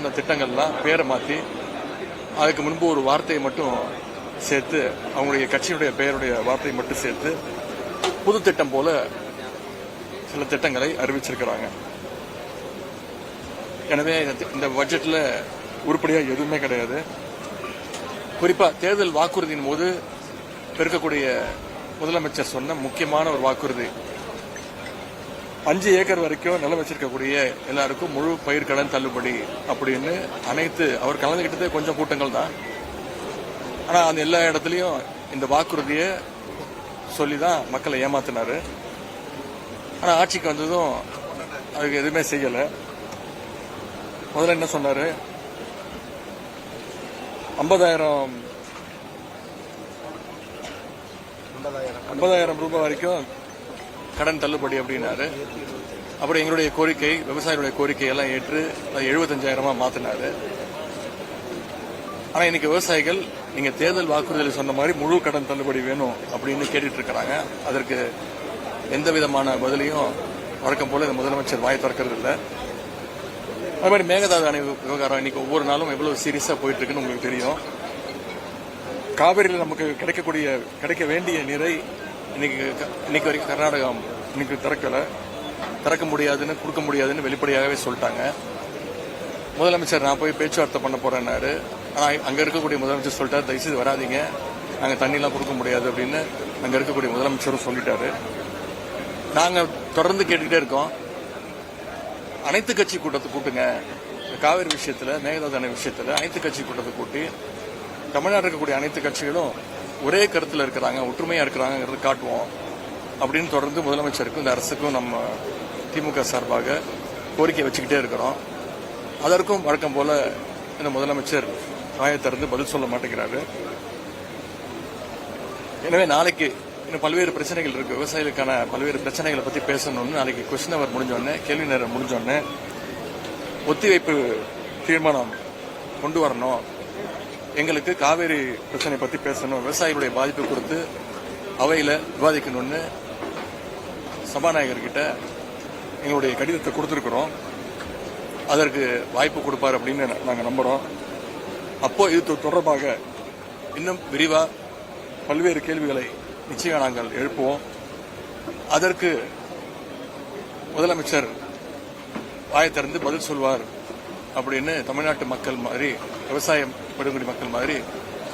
அந்த திட்டங்கள்லாம் பேரை மாற்றி அதுக்கு முன்பு ஒரு வார்த்தையை மட்டும் சேர்த்து அவங்களுடைய கட்சியினுடைய பெயருடைய வார்த்தையை மட்டும் சேர்த்து புது திட்டம் போல சில திட்டங்களை அறிவிச்சிருக்கிறாங்க. எனவே இந்த பட்ஜெட்ல உருப்படியா எதுவுமே கிடையாது. குறிப்பா தேர்தல் வாக்குறுதியின் போது இருக்கக்கூடிய முதலமைச்சர் சொன்ன முக்கியமான ஒரு வாக்குறுதி 5 ஏக்கர் வரைக்கும் நிலம் வச்சிருக்கக்கூடிய எல்லாருக்கும் முழு பயிர்க்கடன் தள்ளுபடி அப்படின்னு அனைத்து அவர் கலந்துகிட்டதே கொஞ்சம் கூட்டங்கள் தான். ஆனா அந்த எல்லா இடத்துலயும் இந்த வாக்குறுதியை சொல்லிதான் மக்களை ஏமாத்தினாரு. ஆனா ஆட்சிக்கு வந்ததும் அதுக்கு எதுவுமே செய்யல. முதல்ல என்ன சொன்னாரு, 50,000 ரூபாய் வரைக்கும் கடன் தள்ளுபடி அப்படின்னாரு. அப்புறம் எங்களுடைய கோரிக்கை, விவசாயிகளுடைய கோரிக்கை எல்லாம் ஏற்று அது 75,000 மாத்தினாரு. ஆனா இன்னைக்கு விவசாயிகள் நீங்க தேர்தல் வாக்குறுதியில் சொன்ன மாதிரி முழு கடன் தள்ளுபடி வேணும் அப்படின்னு கேட்டுட்டு இருக்கிறாங்க. அதற்கு எந்த விதமான பதிலையும் வழக்கம் போல இந்த முதலமைச்சர் வாய் திறக்கிறது இல்லை. அது மாதிரி மேகதாது அணை விவகாரம் இன்னைக்கு ஒவ்வொரு நாளும் எவ்வளவு சீரியஸா போயிட்டு இருக்குன்னு உங்களுக்கு தெரியும். காவிரியில் நமக்கு கிடைக்க வேண்டிய நீரை இன்னைக்கு வரைக்கும் கர்நாடகம் இன்னைக்கு திறக்க முடியாதுன்னு, கொடுக்க முடியாதுன்னு வெளிப்படையாகவே சொல்லிட்டாங்க. முதலமைச்சர் நான் போய் பேச்சுவார்த்தை பண்ண போறேன்னாரு. ஆனா அங்க இருக்கக்கூடிய முதலமைச்சர் சொல்லிட்டாரு, தயவுசெய்து வராதிங்க, நாங்க தண்ணிலாம் கொடுக்க முடியாது அப்படின்னு அங்க இருக்கக்கூடிய முதலமைச்சரும் சொல்லிட்டாரு. நாங்க தொடர்ந்து கேட்டுக்கிட்டே இருக்கோம், அனைத்து கட்சி கூட்டத்தை கூட்டுங்க, காவிரி விஷயத்துல, மேகதாது அணை விஷயத்துல அனைத்து கட்சி கூட்டத்தை கூட்டி தமிழ்நாட்டில் இருக்கக்கூடிய அனைத்து கட்சிகளும் ஒரே கருத்துல இருக்கிறாங்க, ஒற்றுமையா இருக்கிறாங்கிறது காட்டுவோம் அப்படின்னு தொடர்ந்து முதலமைச்சருக்கும் இந்த அரசுக்கும் நம்ம திமுக சார்பாக கோரிக்கை வச்சுக்கிட்டே இருக்கிறோம். அதற்கும் வழக்கம் போல இந்த முதலமைச்சர் வாயை திறந்து பதில் சொல்ல மாட்டேங்கிறாரு. எனவே நாளைக்கு இன்னும் பல்வேறு பிரச்சனைகள் இருக்கு, விவசாயிகளுக்கான பல்வேறு பிரச்சனைகளை பத்தி பேசணும்னு நாளைக்கு கொஸ்டின் அவர் முடிஞ்சோடனே, கேள்வி நேரம் முடிஞ்சோடனே ஒத்திவைப்பு தீர்மானம் கொண்டு வரணும், எங்களுக்கு காவேரி பிரச்சனை பத்தி பேசணும், விவசாயிகளுடைய பாதிப்பு கொடுத்து அவையில விவாதிக்கணும்னு சபாநாயகர்கிட்ட எங்களுடைய கடிதத்தை கொடுத்திருக்கிறோம். அதற்கு வாய்ப்பு கொடுப்பார் அப்படின்னு நாங்க நம்புறோம். அப்போ இது தொடர்பாக இன்னும் விரிவா பல்வேறு கேள்விகளை நிச்சயம் நாங்கள் எழுப்புவோம். அதற்கு முதலமைச்சர் வாயை திறந்து பதில் சொல்வார் அப்படின்னு தமிழ்நாட்டு மக்கள் மாதிரி, விவசாயம் படுகொடி மக்கள் மாதிரி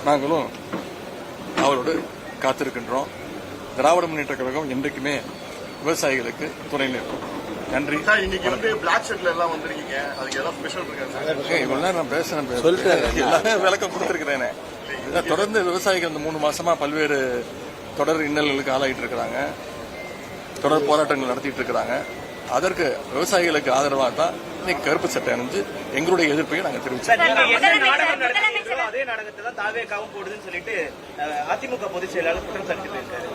நாங்களும் அவரோடு காத்திருக்கின்றோம். திராவிட முன்னேற்ற கழகம் என்றைக்குமே விவசாயிகளுக்கு துணை நிற்கும். நன்றி. இன்னைக்கு வந்து பிளாக் ஷர்ட்ல எல்லாம் வந்திருக்கீங்க, அதுக்கு ஏதாவது ஸ்பெஷல் இருக்கா? இவ்வளவு நேரம் நான் பேசுறேன், எல்லாமே விளக்கம் கொடுத்திருக்கிறேனே. தொடர்ந்து விவசாயிகள் இந்த 3 மாசமா பல்வேறு தொடர் இன்னல்களுக்கு ஆளாயிட்டு இருக்கிறாங்க, தொடர் போராட்டங்கள் நடத்திட்டு இருக்கிறாங்க. அதற்கு விவசாயிகளுக்கு ஆதரவாக தான் இன்னைக்கு கருப்பு சட்டை அணிஞ்சு எங்களுடைய எதிர்ப்பையும் நாங்கள் தெரிவிச்சோம். அதே நாடகத்தை தான் தாவேகாவும் போடுதுன்னு சொல்லிட்டு அதிமுக பொதுச் செயலாளர் குற்றம் சாட்டிட்டு இருக்காரு.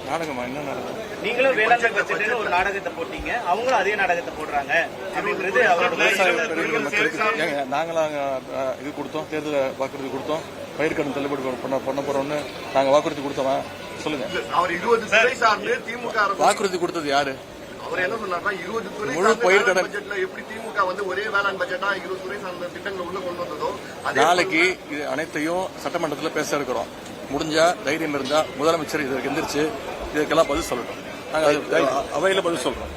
நாடகமா? என்ன நாடகம்? நீங்களும் வேளாண் பட்ஜெட்னு ஒரு நாடகத்தை போட்டீங்க, அவங்களும் அதே நாடகத்தை போடுறாங்க அப்படின்றது அவரோட. நாங்களாம் இது கொடுத்தோம், தேர்தல் வாக்குறுதி கொடுத்தோம், பயிர்க்கடன் தள்ளுபடி பண்ண போறோம்னு நாங்க வாக்குறுதி கொடுத்தோமா? சொல்லுங்க. வாக்குறுதி கொடுத்தது யாரு? அவர் என்ன சொன்னார்னா 20 துறை முழு பயிர்க்கடன் பட்ஜெட்ல எப்படி திமுக வந்து ஒரே வேளாண் பட்ஜெட்டா 20 துறை சார்ந்த திட்டங்கள் உள்ள கொண்டு வந்ததோ நாளைக்கு இது அனைத்தையும் சட்டமன்றத்தில் பேச இருக்கிறோம். முடிஞ்சா தைரியம் இருந்தா முதலமைச்சர் இதற்கு எந்திரிச்சு இதுக்கெல்லாம் பதில் சொல்லட்டும். நாங்க அவையில பதில் சொல்றோம்.